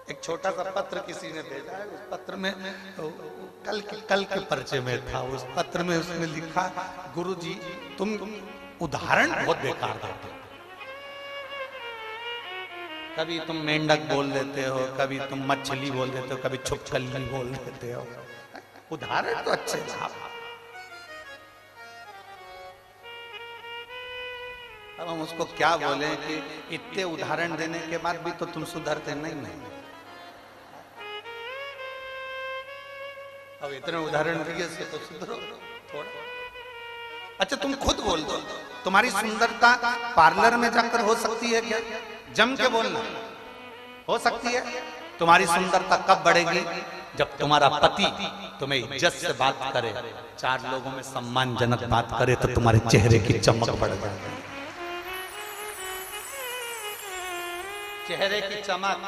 एक छोटा सा पत्र किसी ने भेजा है, उस पत्र में कल के परिचय में था, उस पत्र में उसने लिखा, गुरुजी तुम उदाहरण बहुत बेकार देते हो, कभी तुम मेंढक बोल देते हो, कभी तुम मछली बोल देते हो, कभी छुपकली बोल देते हो, उदाहरण तो अच्छे था। अब हम उसको क्या बोले कि इतने उदाहरण देने के बाद भी तो तुम सुधरते नहीं। अब इतने उदाहरण दिए से तो सुधरो थोड़ा। अच्छा तुम खुद बोल दो, तुम्हारी सुंदरता पार्लर में जाकर हो सकती है क्या? जम के बोलना, हो सकती है? तुम्हारी सुंदरता कब बढ़ेगी? जब तुम्हारा पति तुम्हें इज्जत से बात करे, 4 लोगों में सम्मानजनक बात करे, तो तुम्हारे चेहरे की चमक बढ़ जाएगी। चेहरे की चमक।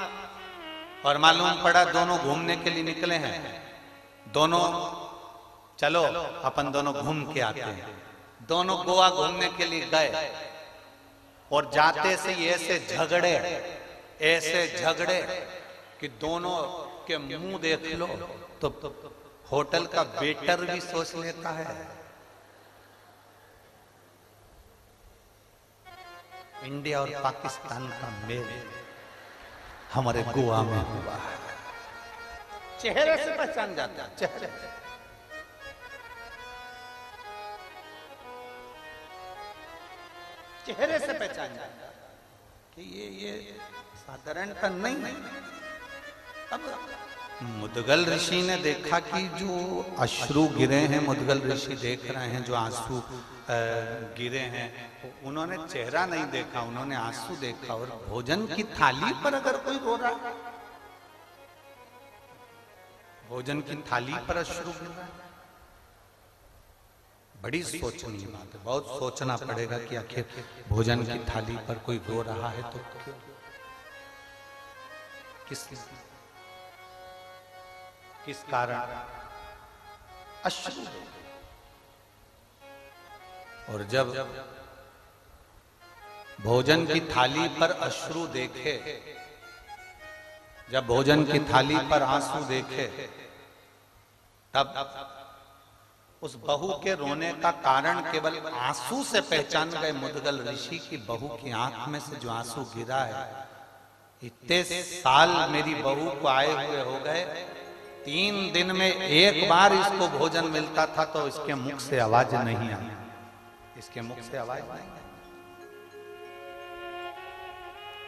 और मालूम पड़ा दोनों घूमने के लिए निकले हैं, दोनों चलो अपन दोनों घूम के आते हैं। दोनों गोवा घूमने के लिए गए और जाते से ऐसे झगड़े कि दोनों के मुंह देख लो तो होटल का वेटर भी सोच लेता है इंडिया और पाकिस्तान का मेल हमारे गोवा में हुआ है। चेहरे से पहचान जाता है, चेहरे से पहचान जाता कि ये साधारणता नहीं। अब मुदगल ऋषि ने देखा कि जो अश्रु गिरे हैं, मुदगल ऋषि देख रहे हैं जो आंसू गिरे हैं, उन्होंने चेहरा नहीं देखा, उन्होंने आंसू देखा। और भोजन की थाली पर अगर कोई रो रहा है, भोजन की थाली पर अश्रु गिर रहा है, बड़ी सोचनीय बात है। बहुत सोचना पड़ेगा कि आखिर भोजन की थाली पर कोई रो रहा है तो क्यों, किस कारण अश्रु। और जब भोजन की थाली पर अश्रु देखे, जब भोजन की थाली पर आंसू देखे, तब उस बहू के रोने का कारण केवल आंसू से पहचान गए मुदगल ऋषि की बहू की आंख में से जो आंसू गिरा है। इतने साल मेरी बहू को आए हुए हो गए, 3 दिन में एक बार इसको भोजन मिलता था तो इसके मुख से आवाज नहीं आई, इसके मुख से आवाज नहीं आई।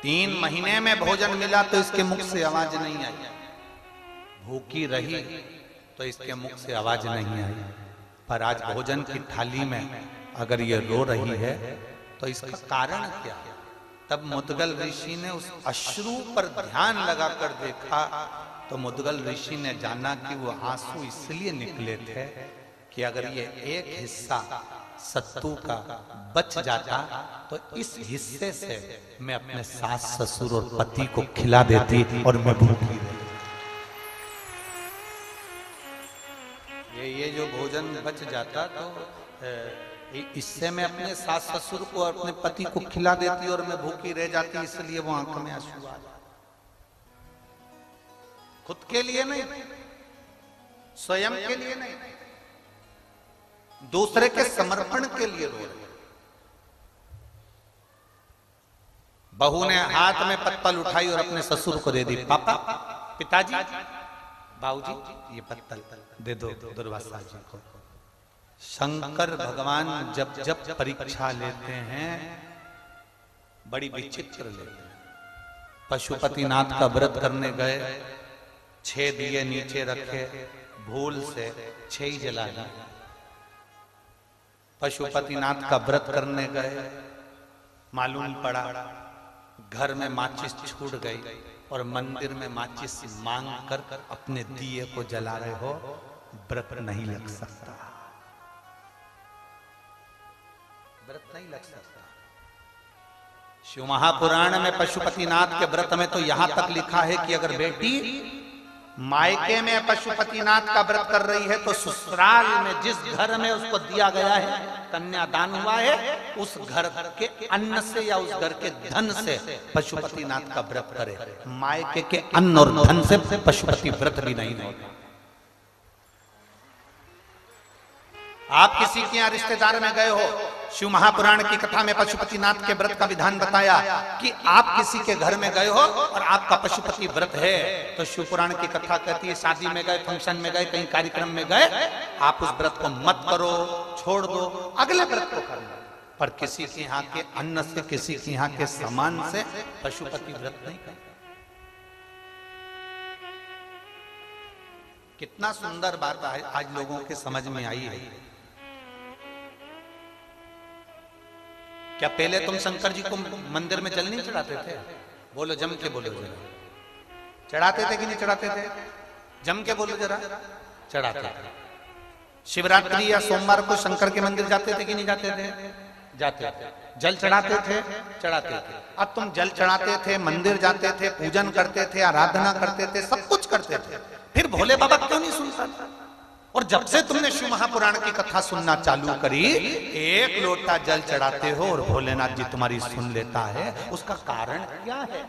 3 महीने में भोजन मिला तो इसके मुख से आवाज नहीं आई, भूखी रही तो इसके मुख से आवाज नहीं आई। पर आज भोजन की थाली में अगर ये रो रही है तो इसका कारण क्या है? तब मुदगल ऋषि ने उस अश्रु पर ध्यान लगाकर देखा तो मुदगल ऋषि ने जाना कि वो आंसू इसलिए निकले थे कि अगर ये एक हिस्सा सत्तू का बच जाता तो इस हिस्से से मैं अपने सास ससुर और पति को खिला देती और मैं भूखी रहती। ये जो भोजन बच जाता तो इससे मैं अपने सास ससुर को और अपने पति को खिला देती और मैं भूखी रह जाती। इसलिए वो आंखों में आंसू आ जाते, खुद के लिए नहीं, स्वयं के लिए नहीं, दूसरे के समर्पण के लिए रो रहे। बहू ने हाथ में पत्तल उठाई और अपने ससुर को दे दी। पापा, पिताजी, बाबूजी, ये पत्तल दे दो दुर्वासा जी को। शंकर भगवान जब जब परीक्षा लेते हैं बड़ी विचित्र लेते हैं। पशुपतिनाथ का व्रत करने गए, 6 दिए नीचे रखे, भूल से 6 ही जला दिए। पशुपतिनाथ का व्रत करने गए, मालूम पड़ा घर में माचिस छूट गई और मंदिर में माचिस मांग कर अपने दिए को जला रहे हो, व्रत नहीं लग सकता, व्रत नहीं लग सकता। शिव महापुराण में पशुपतिनाथ के व्रत में तो यहां तक लिखा है कि अगर बेटी मायके में पशुपतिनाथ का व्रत कर रही है तो ससुराल में जिस घर में उसको दिया गया है, कन्यादान हुआ है, उस घर के अन्न से या उस घर के धन से पशुपतिनाथ का व्रत करे। मायके के अन्न और धन से पशुपति व्रत भी नहीं होगा। आप किसी के यहाँ रिश्तेदार में गए हो, शिव महापुराण की कथा में पशुपतिनाथ के व्रत का विधान बताया कि आप किसी के घर में गए हो और आपका पशुपति व्रत है, तो शिव पुराण की कथा कहती है शादी में गए, फंक्शन में गए, कहीं कार्यक्रम में गए, आप उस व्रत को मत करो, छोड़ दो, अगले व्रत को करना। पर किसी के यहाँ के अन्न से, किसी के यहाँ के सामान से पशुपति व्रत नहीं करना। कितना सुंदर बात आज लोगों के समझ में आई है। क्या पहले तुम शंकर जी को मंदिर में जल नहीं चढ़ाते थे? बोलो जम के बोलो जरा। चढ़ाते थे कि नहीं चढ़ाते थे? जम के बोलो जरा। चढ़ाते थे। शिवरात्रि या सोमवार को शंकर के मंदिर जाते थे कि नहीं जाते थे? जाते थे। जल चढ़ाते थे? चढ़ाते थे। अब तुम जल चढ़ाते थे, मंदिर जाते थे, पूजन करते थे, आराधना करते थे, सब कुछ करते थे, फिर भोले बाबा क्यों नहीं सुनता था? और जब से तुमने शिव महापुराण की कथा सुनना चालू करी, एक लोटा जल चढ़ाते हो और भोलेनाथ जी तुम्हारी सुन लेता है। उसका कारण क्या है?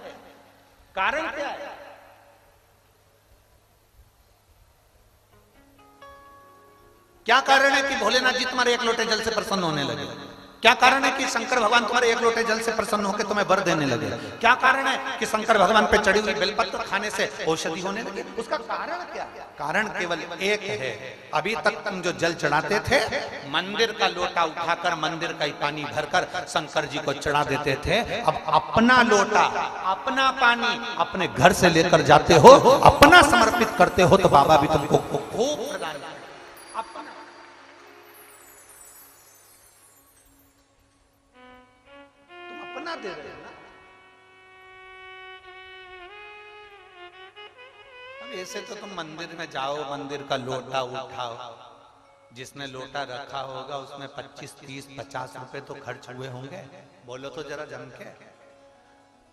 कारण क्या है? क्या कारण है कि भोलेनाथ जी तुम्हारे एक लोटे जल से प्रसन्न होने लगे? क्या कारण है कि शंकर भगवान तुम्हारे एक लोटे जल से प्रसन्न होकर तुम्हें वर देने लगे? क्या कारण है कि शंकर भगवान पे चढ़ी हुई बेलपत्र खाने से औषधि होने लगी? उसका कारण क्या है? कारण केवल एक है। अभी तक तुम जो जल चढ़ाते थे, मंदिर का लोटा उठाकर मंदिर का ही पानी भरकर शंकर जी को चढ़ा देते थे। अब अपना लोटा, अपना पानी अपने घर से लेकर जाते हो, अपना समर्पित करते हो, तो बाबा भी तुमको खूब प्रदान करते। दे रहे ना। अब ऐसे तो तुम मंदिर में जाओ, मंदिर का लोटा उठाओ, जिसने लोटा रखा होगा उसमें 25, 30, 50 रुपए तो खर्च हुए होंगे। बोलो तो जरा जम के।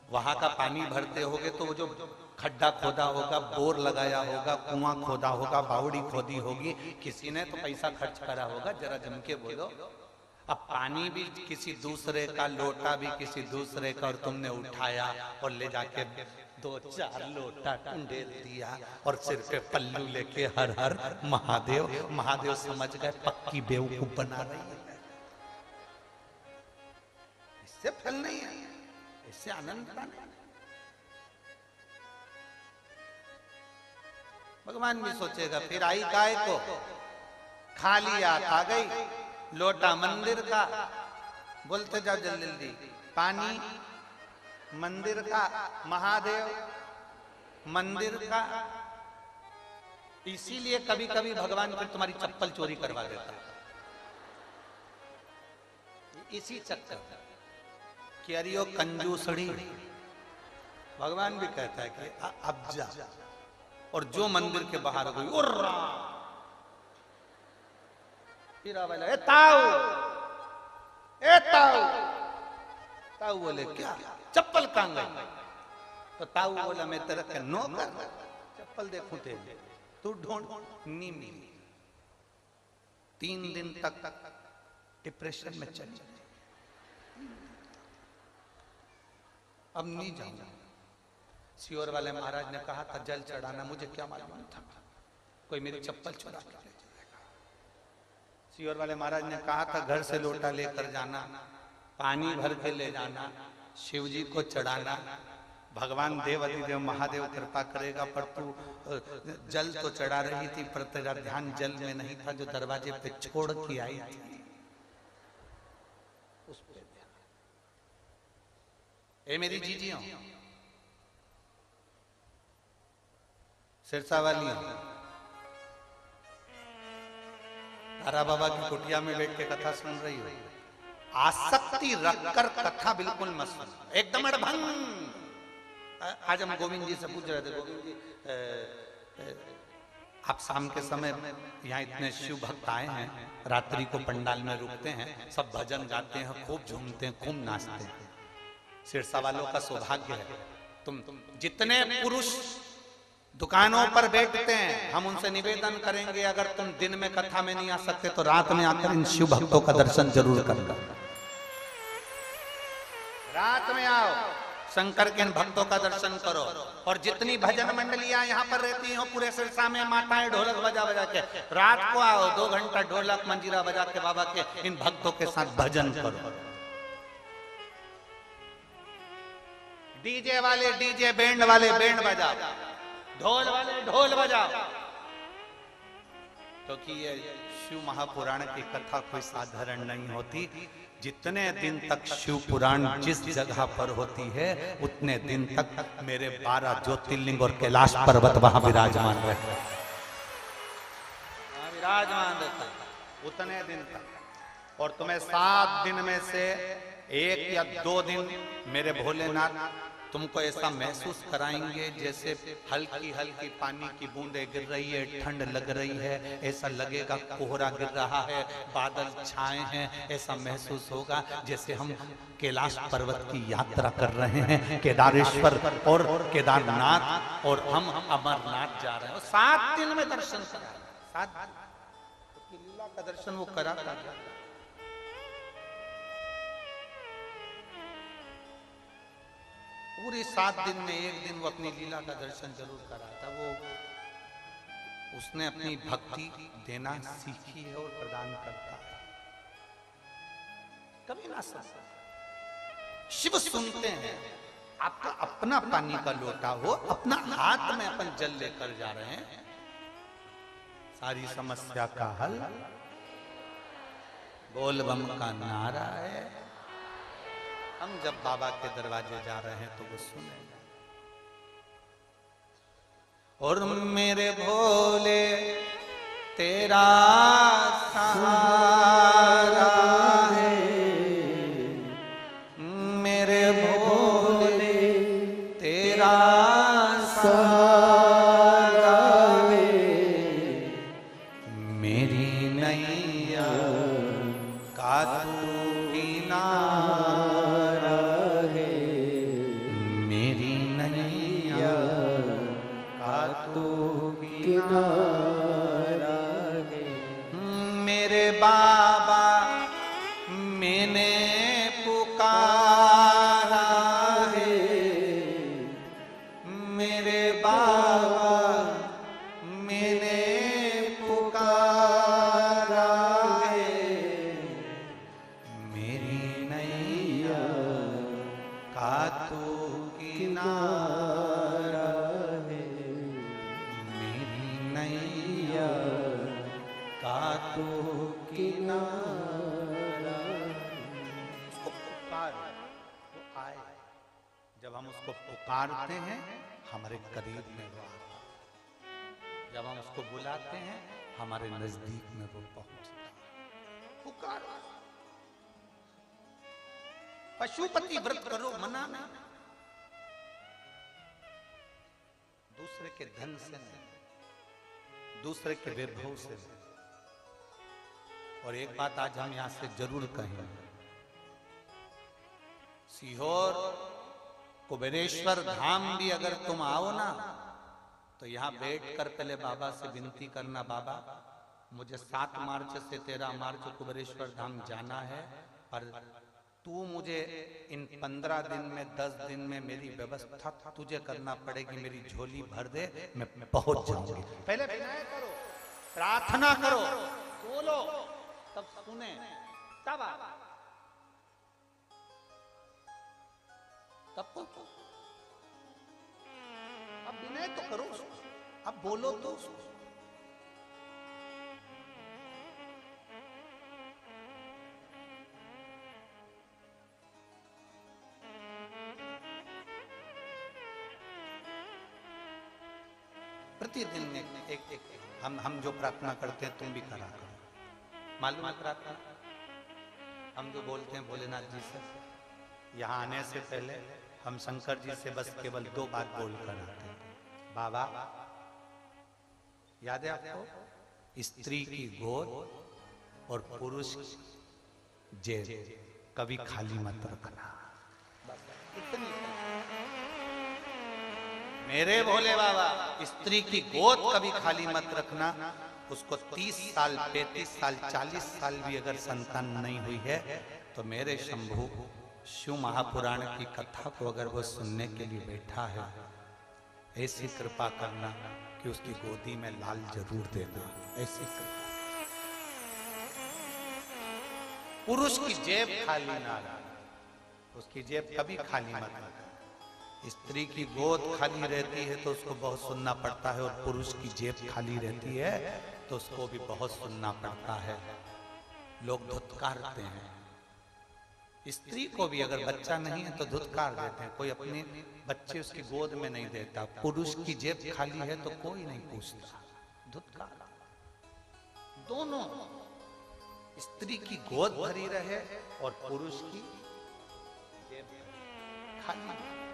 वहां का पानी भरते होगे तो वो जो खड्डा खोदा होगा, बोर लगाया होगा, कुआं खोदा होगा, बावड़ी खोदी होगी, किसी ने तो पैसा खर्च करा होगा। जरा जम के बोलो। अब पानी भी किसी दूसरे का, लोटा भी किसी दूसरे का, और तुमने उठाया और ले जाके 2-4 लोटा टंडेल दिया और सिर पे पल्लू लेके हर हर महादेव। महादेव समझ गए पक्की बेवकूफ बना रही है। इससे फल नहीं है, इससे आनंद नहीं। भगवान भी सोचेगा फिर आई गाय को, खाली आ गई, लोटा मंदिर का, बोलते जाओ जल्दी जल्दी, पानी मंदिर का, महादेव मंदिर का। इसीलिए कभी कभी भगवान फिर तुम्हारी चप्पल चोरी करवा देता है, इसी चक्कर कि अरे ओ कंजूसड़ी। भगवान भी कहता है कि अब जा, और जो मंदिर के बाहर गई उर्रा, फिर वाला ए ताऊ, ए ताऊ। ताऊ बोले क्या? चप्पल कहां गई? तो ताऊ बोला मैं तेरा के नौकर, चप्पल देखूं तेरे, तू ढूंढ। नहीं मिली। 3 दिन तक डिप्रेशन में चली। अब नहीं जाऊंगा। सियोर वाले महाराज ने कहा था जल चढ़ाना, मुझे क्या मालूम था कोई मेरी चप्पल चुरा के ले जाएगा। सियोर वाले महाराज ने कहा था घर से लोटा लेकर जाना, पानी भर के ले जाना, शिव जी को चढ़ाना, भगवान देव अधिदेव महादेव कृपा करेगा। पर तू जल तो चढ़ा रही थी, पर तेरा ध्यान जल में नहीं था जो दरवाजे पे छोड़ के आई थी, उस पे ध्यान। ए मेरी जीजियों, सिरसा वाली, तारा बाबा की कुटिया में बैठ के कथा सुन रही हो, आसक्ति रखकर कथा बिल्कुल मत सुनो, एकदम अड़भंग। आज हम गोविंद जी से पूछ रहे थे, गोविंद जी आप शाम के समय यहाँ इतने शिव भक्त आए हैं, रात्रि को पंडाल में रुकते हैं, सब भजन गाते हैं, खूब झूमते हैं, खूब नाचते हैं। सिरसा वालों का सौभाग्य है, तुम जितने पुरुष दुकानों पर बैठते हैं, हम उनसे निवेदन करेंगे अगर तुम दिन में कथा में नहीं आ सकते तो रात में आकर इन शिव भक्तों का दर्शन जरूर करना। रात में आओ, शंकर के इन भक्तों का दर्शन करो। और जितनी भजन मंडलियां यहाँ पर रहती हो पूरे सिरसा में, माताएं ढोलक बजा बजा के, रात को आओ 2 घंटा ढोलक मंजीरा बजा के बाबा के इन भक्तों के साथ भजन करो। डीजे वाले डीजे, बैंड वाले बैंड बजाओ, ढोल वाले ढोल बजाओ, क्योंकि ये शिव महापुराण की कथा कोई साधारण नहीं होती। जितने दिन तक शिव पुराण जिस जगह पर होती है उतने दिन तक मेरे 12 ज्योतिर्लिंग और कैलाश पर्वत वहां विराजमान रहते हैं, विराजमान रहता है उतने दिन तक। और तुम्हें 7 दिन में से 1 या 2 दिन मेरे भोलेनाथ तुमको ऐसा महसूस कराएंगे जैसे हल्की हल्की पानी की बूंदें गिर रही है, ठंड लग रही है, ऐसा लगेगा कोहरा गिर रहा है, बादल छाए हैं, ऐसा महसूस होगा जैसे हम कैलाश पर्वत की यात्रा कर रहे हैं, केदारेश्वर और केदारनाथ, और हम अमरनाथ जा रहे हैं। 7 दिन में दर्शन करा, 7 दिन लीला का दर्शन वो करा। पूरे 7 दिन में 1 दिन वो अपनी लीला का दर्शन जरूर करा था। वो उसने अपनी भक्ति देना सीखी है और प्रदान करता है, कभी ना सकता। शिव सुनते हैं, आपका अपना पानी का लोटा हो, अपना हाथ में अपन जल लेकर जा रहे हैं, सारी समस्या का हल बोल बम का नारा है। हम जब बाबा के दरवाजे जा रहे हैं तो वो सुनेगा। और मेरे भोले तेरा सहारा है, मेरे भोले तेरा सहारा है, मेरी नैया का तू किनारा, मेरे बाबा मैंने पुकारा है, मेरे बाबा मैंने पुकारा है, मेरी नैया का तू किनारा है, मेरी नैया का तू किनारा। उसको पुकार, वो आए। जब हम उसको पुकारते हैं हमारे करीब में वो आता है, जब हम उसको बुलाते हैं हमारे नजदीक में वो पहुंचता है। पुकार, पशुपति व्रत करो, मना नहीं, दूसरे के धन से नहीं, दूसरे के वैभव से नहीं। और एक बात आज हम यहां से जरूर कहें, सीहोर कुबेरेश्वर धाम भी अगर तुम आओ ना तो यहां बैठकर पहले बाबा से विनती करना, बाबा मुझे 7 मार्च से 13 मार्च कुबेरेश्वर धाम जाना है, पर तू मुझे इन 15 दिन में 10 दिन में मेरी व्यवस्था तुझे करना पड़ेगी, मेरी झोली भर दे, मैं पहुंच जाऊंगी। पहले विनय करो, प्रार्थना करो, बोलो, तब सुने, तब तब तो अब विनय तो करो, अब बोलो तो। प्रतिदिन एक हम जो प्रार्थना करते हैं तुम भी करा करो। मालूम है प्रार्थना हम जो बोलते हैं भोलेनाथ जी से, यहाँ आने से पहले हम शंकर जी से बस केवल 2 बात बोल कर आते हैं। बाबा, याद है आपको, स्त्री की गोद और पुरुष जेब कभी खाली मत रखना। मेरे भोले बाबा, स्त्री की गोद कभी खाली मत रखना। उसको 30 साल 35 साल 40 साल भी अगर संतान नहीं हुई है तो मेरे शंभु शिव महापुराण की कथा को अगर वो सुनने के लिए बैठा है, ऐसी कृपा करना कि उसकी गोदी में लाल जरूर देना। ऐसी कृपा। पुरुष की जेब खाली ना रहे, उसकी जेब कभी खाली मत रखना। स्त्री की गोद खाली रहती है तो उसको बहुत सुनना पड़ता है, और पुरुष की जेब खाली रहती है तो उसको भी बहुत सुनना पड़ता है। लोग धुतकारते हैं। स्त्री को भी अगर बच्चा नहीं है तो धुतकार देते हैं, कोई अपने बच्चे उसकी गोद में नहीं देता। पुरुष की जेब खाली है तो कोई नहीं पूछता, धुतकार। दोनों, स्त्री की गोद भरी रहे और पुरुष की जेब खाली।